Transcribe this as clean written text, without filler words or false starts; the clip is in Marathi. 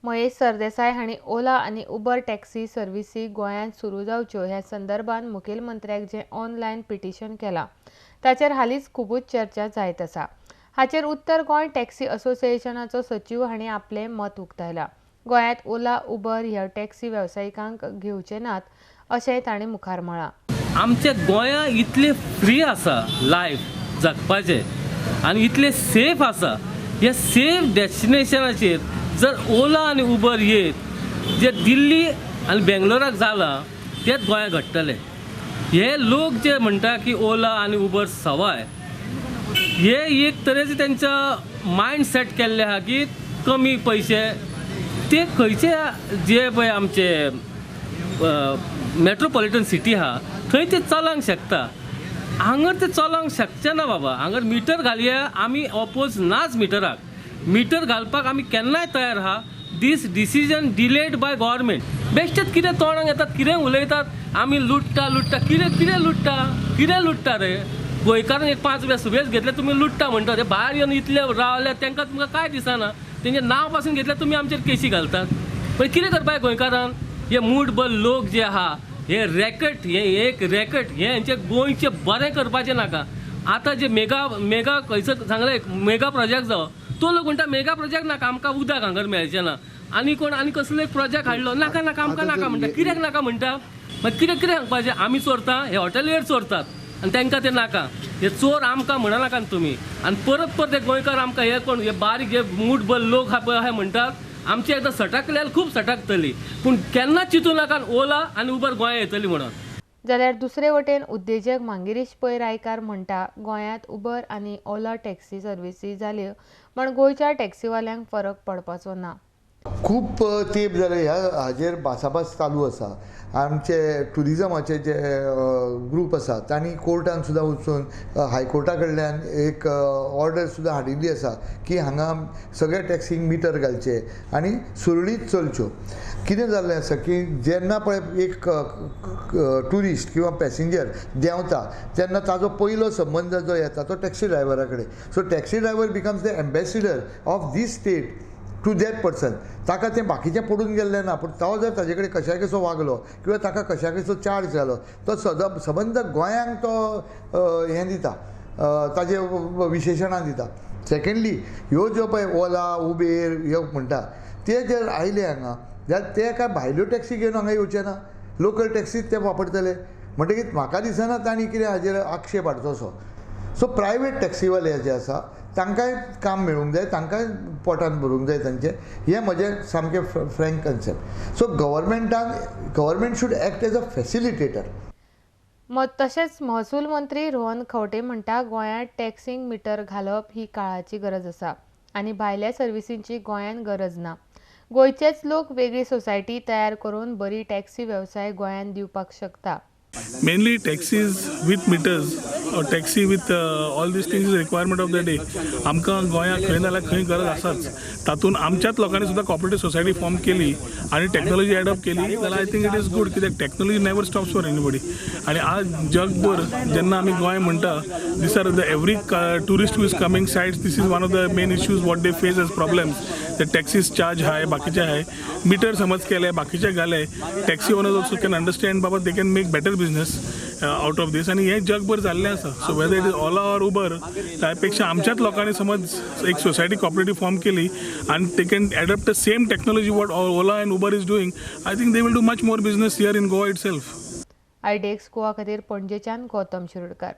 महेश सरदेसाय हांणी ओला आनी उबर टॅक्सी सर्व्हिसी गोंयांत सुरू जावच्यो ह्या संदर्भात मुखेलमंत्र्याक जे ऑनलायन पिटिशन केलां ताचेर हालींच खूबच चर्चा जायत आसा। हाचेर उत्तर गोंय टॅक्सी असोसिएशनाचो सचीव हांणी आपलें मत उक्तायलां। गोंयांत ओला उबर ह्या टॅक्सी वेवसायिकांक घेवचे नात अशेंय तांणी मुखार म्हळां। आमच्या गोंया इतले फ्री आसा लायफ जगपाचें आनी इतले सेफ आसा। ह्या सेफ डेस्टिनेशनाचेर जर ओला आनी उबर येत जे दिल्ली आनी बेंगलोराक जालां तेच गोंयांत घडटलें। हे लोक जे म्हणटा की ओला आनी उबर सवाय, हे एक तरेचे तेंचा मायंड सेट केल्ले आहा की कमी पयशे ते खंयचे जे पळय आमचे मेट्रोपॉलिटन सिटी आहा थंय ते चलोंक शकता। हांगर ते चलोंक शकचे ना बाबा। हांगर मिटर घालया, आमी ऑपोज नाच मिटराक। मिटर घालपाक आमी केन्नाय तयार आहा। दीस डिसिजन डिलेड बाय गव्हर्नमेंट। बेश्टेच कितें तोंडाक येतात, कितें उलयतात, आमी लुट्टा कितें लुट्टा रे। गोंयकारान एक 5 रुपया सुबेज घेतले तुमी लुट्टा म्हणटा। ते भायर येवन इतले रावले तांकां तुमकां काय दिसना। तेंचें नांव पासून घेतल्यार तुमी आमचेर केसी घालतात। पण कितें करपाक गोंयकारान? हे मूठभर लोक जे आहा हे रॅकेट, हे एक रॅकेट, हे हेंचे गोंयचे बरें करपाचें नाका। आतां जे मेगा खंयसर सांगलें मेगा प्रोजेक्ट जावं, तो लोक म्हणटा मेगा प्रोजेक्ट नाका, आमकां उदक हांगर मेळचें ना। आनी कोण आनी कसलो एक प्रोजेक्ट हाडलो, नाका आमकां नाका म्हणटा। कित्याक नाका म्हणटा? मागीर कितें सांगपाचें? आमी चोरता, हे हॉटेलियर चोरतात आनी तांकां ते नाका। हे चोर आमकां म्हणा नाका तुमी। आनी परत हे गोंयकार आमकां हे कोण हे बारीक हे मूठभर लोक अशें म्हणटात, आमची एकदां सटकल्यार खूब सटकतली, पूण केन्नाच चिंतूं नाका ओला आनी उबर गोंयांत येतली म्हणून। जाल्यार दुसरे वटेन उद्देजक मांगिरीश पै रायकार म्हणटा गोंयांत उबर आनी ओला टॅक्सी सर्व्हिसी जाल्यो पण गोंयच्या टॅक्सीवाल्यांक फरक पडपाचो ना। खूब तेंप जाले ह्या हाजेर भासाभास चालू आसा। आमचे टुरिजमाचे जे ग्रूप आसा तांणी कोर्टान सुद्दां वचून हायकोर्टा कडल्यान एक ऑर्डर सुद्दां हाडिल्ली आसा की हांगा सगळ्या टॅक्सीक मिटर घालचे आनी सुरळीत चलच्यो। कितें जाल्लें आसा की जेन्ना पळय एक ट्युरिस्ट किंवा पॅसेंजर देंवता तेन्ना ताजो पयलो संबंद जो येता तो टॅक्सी ड्रायव्हरा कडेन। So taxi driver becomes the ambassador of this state to that person. ताका तें बाकीचें पडून गेल्लें ना, पूण तो जर ताजे कडेन कशाय कसो वागलो किंवा ताका कशाय कसो चार्ज जालो तो सबंद गोंयांक तो हें दिता, ताजें विशेशणां दिता। सेकंडली ह्यो ज्यो पळय ओला उबेर ह्यो म्हणटा ते जर आयले हांगा जाल्यार ते काय भायल्यो टॅक्सी घेवन हांगा येवचे ना, लोकल टॅक्सीच ते वापरतले। म्हणटकीर म्हाका दिसना तांणी कितें हाजेर आक्षेप हाडचोसो। सो प्रायवेट टॅक्सीवाले जे आसा तांकांय काम मेळूंक जाय, तांकांय पोटान भरूंक जाय तांचें, हें म्हजें सामकें frank concept. So government should act as a facilitator. तशेंच महसूल मंत्री रोहन खंवटे म्हणटा गोंयांत टॅक्सींक मिटर घालप ही काळाची गरज आसा आनी भायल्या सर्व्हिसींची गोंयांत गरज ना। गोंयचेच लोक वेगळी सोसायटी तयार करून बरी टॅक्सी वेवसाय गोंयांत दिवपाक शकता। Mainly taxis with meters or taxi with all these things is a requirement of the day. आमकां गोंयांत खंय नाल्यार खंय गरज आसाच। तातूंत आमच्याच लोकांनी सुद्दां कॉपरेटीव सोसायटी फॉर्म केली आनी टॅक्नॉलॉजी एडॉप्ट केली जाल्यार I think it is good, कित्याक technology never stops for anybody. आनी आज जगभर जेन्ना आमी गोंय म्हणटा this are the every tourist who is coming sides, this is one of the main issues what they face as problems. The taxis charge high, बाकीचे हाय, मिटर समज केले बाकीचे घाले, taxi owners also can understand बाबा they can make better business out of this. आनी हें जगभर जाल्लें आसा। So whether it is Ola or Uber, त्यापेक्षा आमच्याच लोकांनी समज एक सोसायटी कॉपरेटीव फॉर्म केली आनी they can adopt the same technology what Ola and Uber is doing, I think they will do much more business here in Goa itself. आयडेक्स गोवा खातीर पणजेच्यान गौतम शिरोडकार।